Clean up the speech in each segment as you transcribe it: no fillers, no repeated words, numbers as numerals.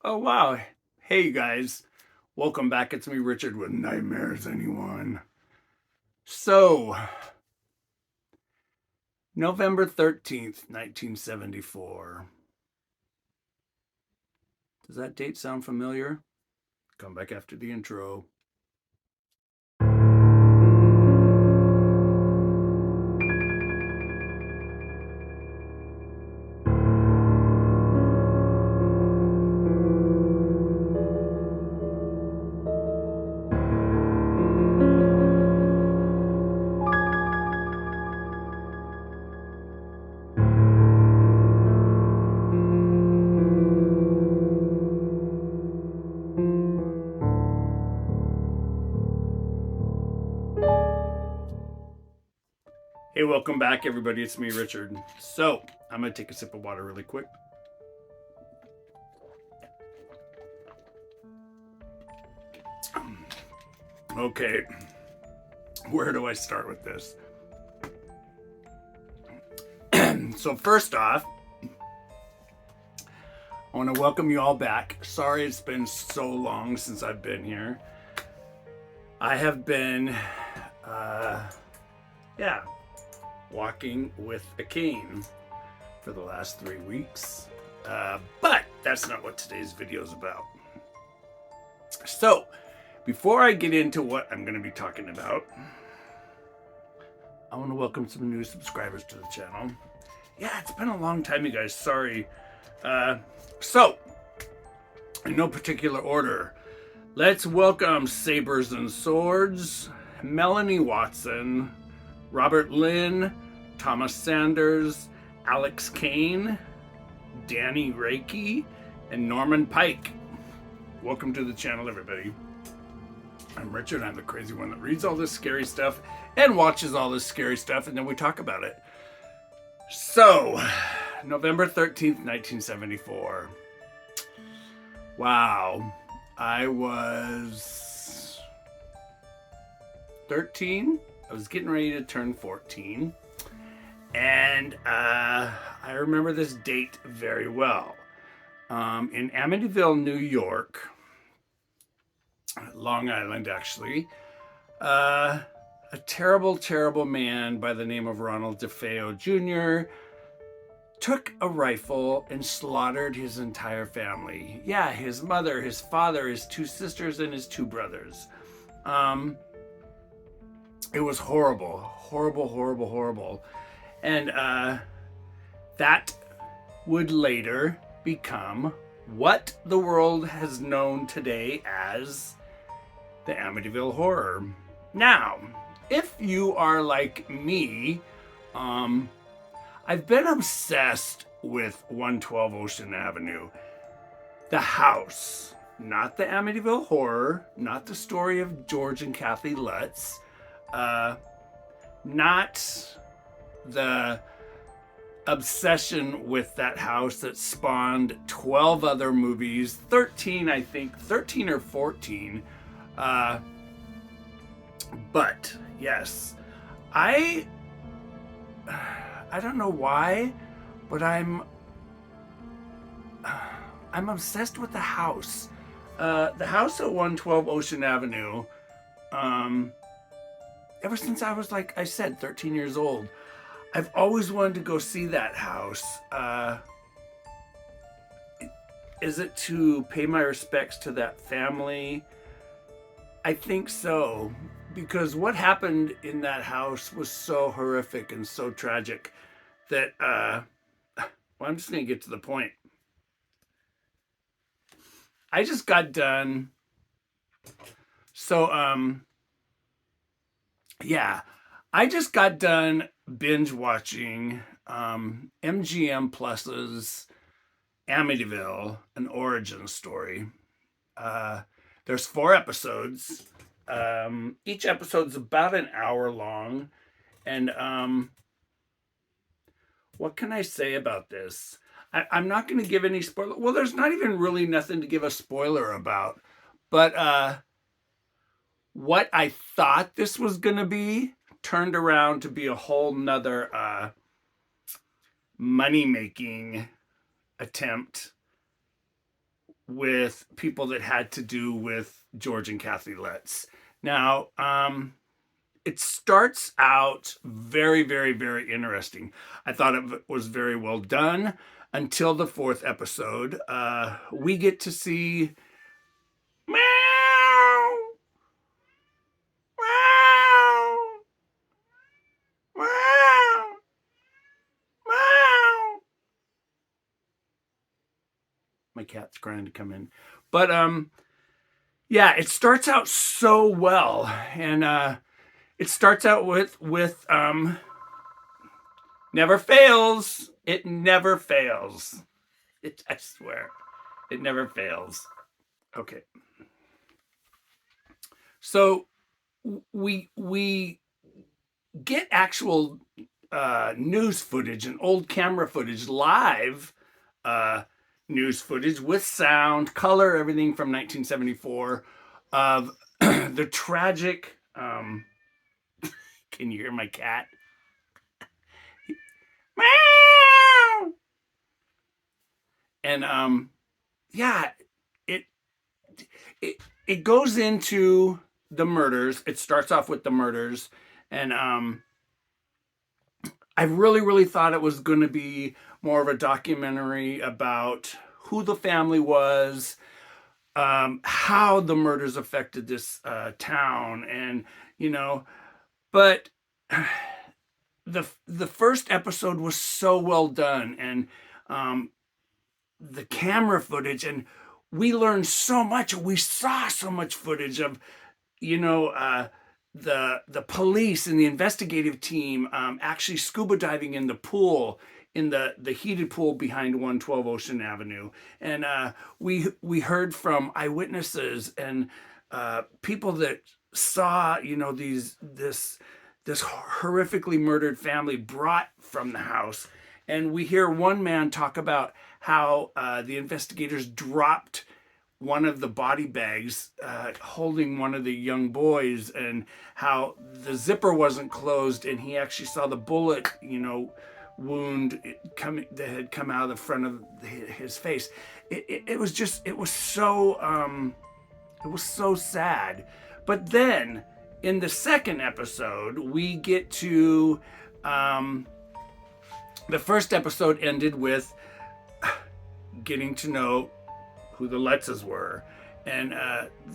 Oh, wow. Hey, you guys. Welcome back. It's me, Richard, with Nightmares Anyone. So, November 13th, 1974. Does that date sound familiar? Come back after the intro. Hey, welcome back, everybody. It's me, Richard. So, I'm going to take a sip of water really quick. Okay, where do I start with this? So, first off, I want to welcome you all back. Sorry it's been so long since I've been here. I have been, walking with a cane for the last 3 weeks. But that's not what today's video is about. So, before I get into what I'm going to be talking about, I want to welcome some new subscribers to the channel. Yeah, it's been a long time, you guys. Sorry. So, in no particular order, let's welcome Sabers and Swords, Melanie Watson, Robert Lynn, Thomas Sanders, Alex Kane, Danny Reiki, and Norman Pike. Welcome to the channel, everybody. I'm Richard. I'm the crazy one that reads all this scary stuff and watches all this scary stuff, and then we talk about it. So, November 13th, 1974. Wow. I was 13. I was getting ready to turn 14. And I remember this date very well. In Amityville, New York, Long Island, actually, a terrible, terrible man by the name of Ronald DeFeo Jr. took a rifle and slaughtered his entire family. Yeah, his mother, his father, his 2 sisters, and his 2 brothers. It was horrible, horrible, horrible, horrible. And that would later become what the world has known today as the Amityville Horror. Now, if you are like me, I've been obsessed with 112 Ocean Avenue. The house, not the Amityville Horror, not the story of George and Kathy Lutz, not the obsession with that house that spawned 12 other movies, 13 I think, 13 or 14. But yes, I don't know why, but I'm obsessed with the house. The house at 112 Ocean Avenue, ever since I was, like I said, 13 years old, I've always wanted to go see that house. Is it to pay my respects to that family? I think so, because what happened in that house was so horrific and so tragic that, well, I'm just going to get to the point. I just got done. So, yeah, I just got done binge watching MGM Plus's Amityville, an origin story. There's 4 episodes. Each episode's about an hour long. And what can I say about this? I'm not going to give any spoiler. Well, there's not even really nothing to give a spoiler about. But what I thought this was going to be turned around to be a whole nother money-making attempt with people that had to do with George and Kathy Letts. Now, it starts out very, very, very interesting. I thought it was very well done until the fourth episode. We get to see meow, meow, meow, meow. My cat's trying to come in, but yeah, it starts out so well, and it starts out with never fails. It never fails. I swear, it never fails. Okay, so we get actual news footage and old camera footage, live news footage with sound, color, everything from 1974 of the tragic. Can you hear my cat? Meow! And yeah, it it goes into the murders. It starts off with the murders, and I really thought it was going to be more of a documentary about who the family was, how the murders affected this town, and but the first episode was so well done, and the camera footage, and we learned so much. We saw so much footage of the police and the investigative team actually scuba diving in the pool, in the heated pool behind 112 Ocean Avenue, and we heard from eyewitnesses and people that saw this horrifically murdered family brought from the house, and we hear one man talk about how the investigators dropped one of the body bags holding one of the young boys, and how the zipper wasn't closed, and he actually saw the bullet, wound that had come out of the front of his face. It was so sad. But then in the second episode, we get to the first episode ended with getting to know who the Letzes were, and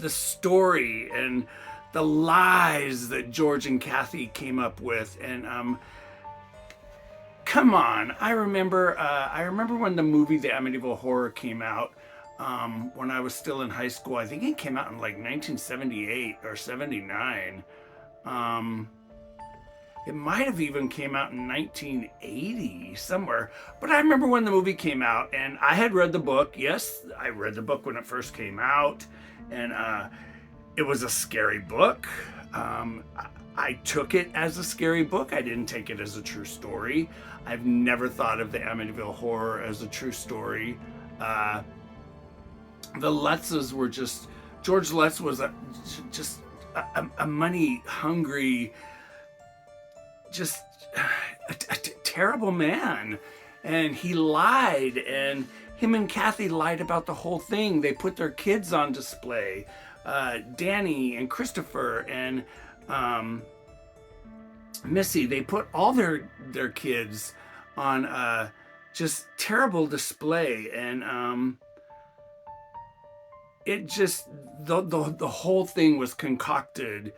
the story and the lies that George and Kathy came up with. And come on, I remember when the movie The Amityville Horror came out, when I was still in high school. I think it came out in like 1978 or 79. It might have even came out in 1980 somewhere. But I remember when the movie came out, and I had read the book. Yes, I read the book when it first came out, and it was a scary book. I took it as a scary book. I didn't take it as a true story. I've never thought of the Amityville Horror as a true story. The Letzes were just... George Letts was just a money-hungry... just a terrible man, and he lied, and him and Kathy lied about the whole thing. They put their kids on display, Danny and Christopher and Missy. They put all their kids on just terrible display, and it just the whole thing was concocted.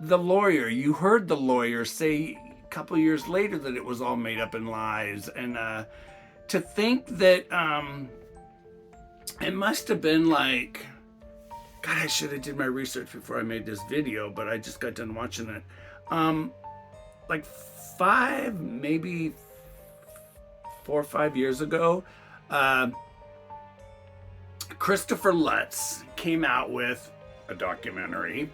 The lawyer, you heard the lawyer say a couple years later that it was all made up and lies, and to think that it must have been like, God, I should have did my research before I made this video, but I just got done watching it. Like 5, maybe 4 or 5 years ago, Christopher Lutz came out with a documentary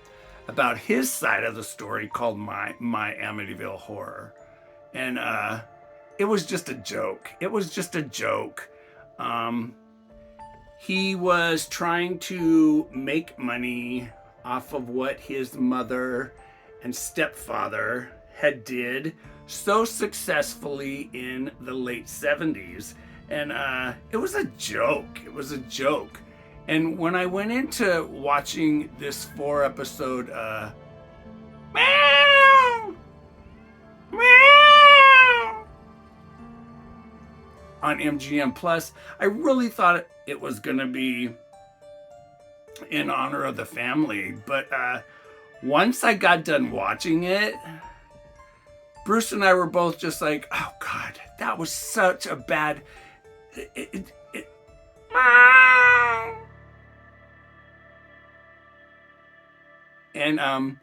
about his side of the story called My Amityville Horror. And it was just a joke. It was just a joke. He was trying to make money off of what his mother and stepfather had did so successfully in the late 70s. And it was a joke. It was a joke. And when I went into watching this 4-episode meow, meow, on MGM Plus, I really thought it was going to be in honor of the family. But once I got done watching it, Bruce and I were both just like, oh God, that was such a bad... And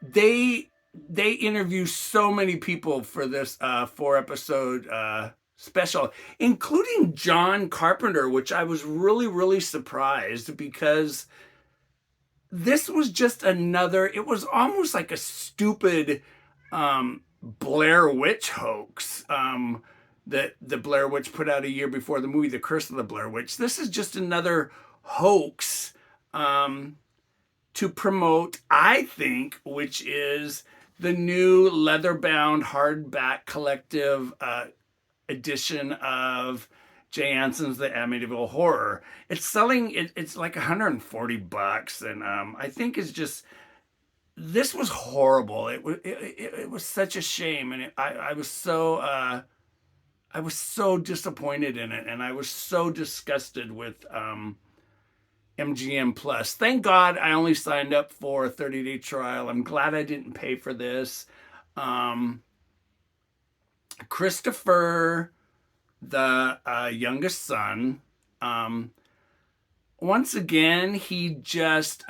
they interview so many people for this 4-episode special, including John Carpenter, which I was really surprised, because this was just another... It was almost like a stupid Blair Witch hoax that the Blair Witch put out a year before the movie The Curse of the Blair Witch. This is just another hoax to promote, I think, which is the new leather-bound hardback collective edition of Jay Anson's The Amityville Horror. It's selling, it's like $140, and I think it's just... This was horrible. It was such a shame, and I was so disappointed in it, and I was so disgusted with MGM Plus. Thank God I only signed up for a 30-day trial. I'm glad I didn't pay for this. Christopher, the youngest son, once again, he just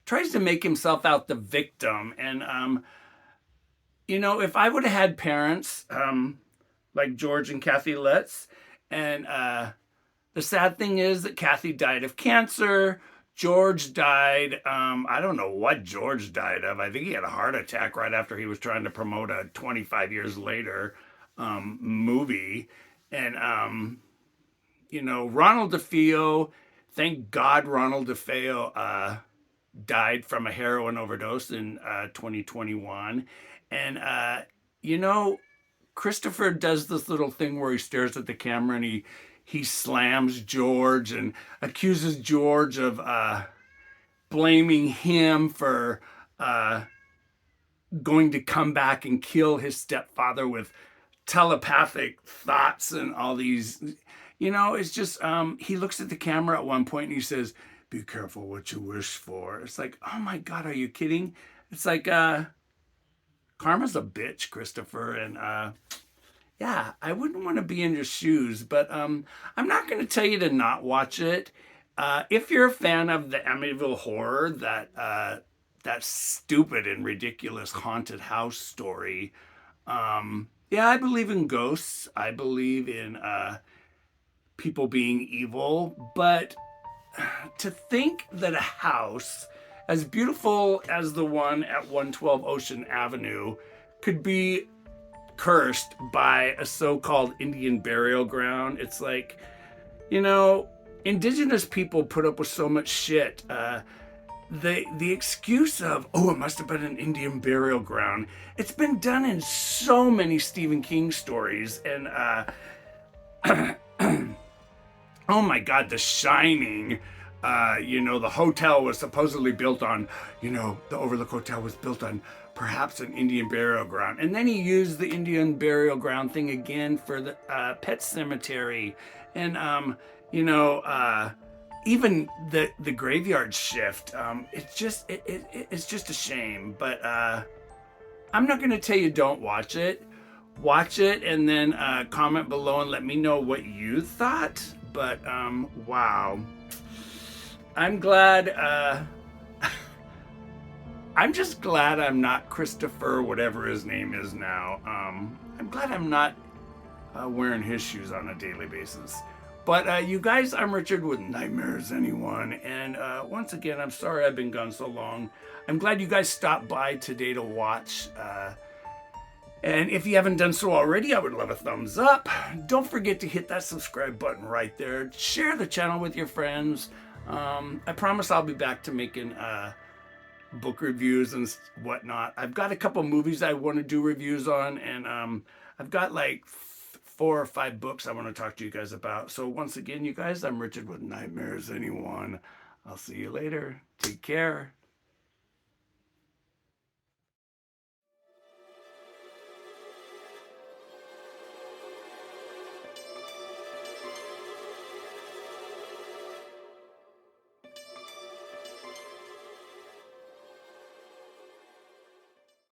tries to make himself out the victim. And, if I would have had parents like George and Kathy Lutz, and the sad thing is that Kathy died of cancer. George died, I don't know what George died of. I think he had a heart attack right after he was trying to promote a 25 years later movie. And, Ronald DeFeo, thank God Ronald DeFeo died from a heroin overdose in 2021. And, Christopher does this little thing where he stares at the camera and he slams George and accuses George of blaming him for going to come back and kill his stepfather with telepathic thoughts and all these. It's just, he looks at the camera at one point and he says, "Be careful what you wish for." It's like, oh my God, are you kidding? It's like, karma's a bitch, Christopher. And yeah, I wouldn't want to be in your shoes, but I'm not going to tell you to not watch it. If you're a fan of the Amityville Horror, that stupid and ridiculous haunted house story, yeah, I believe in ghosts. I believe in people being evil, but to think that a house as beautiful as the one at 112 Ocean Avenue could be cursed by a so-called Indian burial ground. It's like, indigenous people put up with so much shit. The excuse of, it must have been an Indian burial ground. It's been done in so many Stephen King stories. And, oh my God, The Shining. The hotel was supposedly built on, the Overlook Hotel was built on perhaps an Indian burial ground. And then he used the Indian burial ground thing again for the Pet Cemetery. And, even the graveyard shift, it's just a shame. But I'm not going to tell you don't watch it. Watch it and then comment below and let me know what you thought. But, wow. I'm glad, I'm just glad I'm not Christopher, whatever his name is now. I'm glad I'm not wearing his shoes on a daily basis. But you guys, I'm Richard with Nightmares Anyone. And once again, I'm sorry I've been gone so long. I'm glad you guys stopped by today to watch. And if you haven't done so already, I would love a thumbs up. Don't forget to hit that subscribe button right there. Share the channel with your friends. I promise I'll be back to making book reviews and whatnot. I've got a couple movies I want to do reviews on, and I've got like 4 or 5 books I want to talk to you guys about. So once again, you guys, I'm Richard with Nightmares Anyone. I'll see you later. Take care.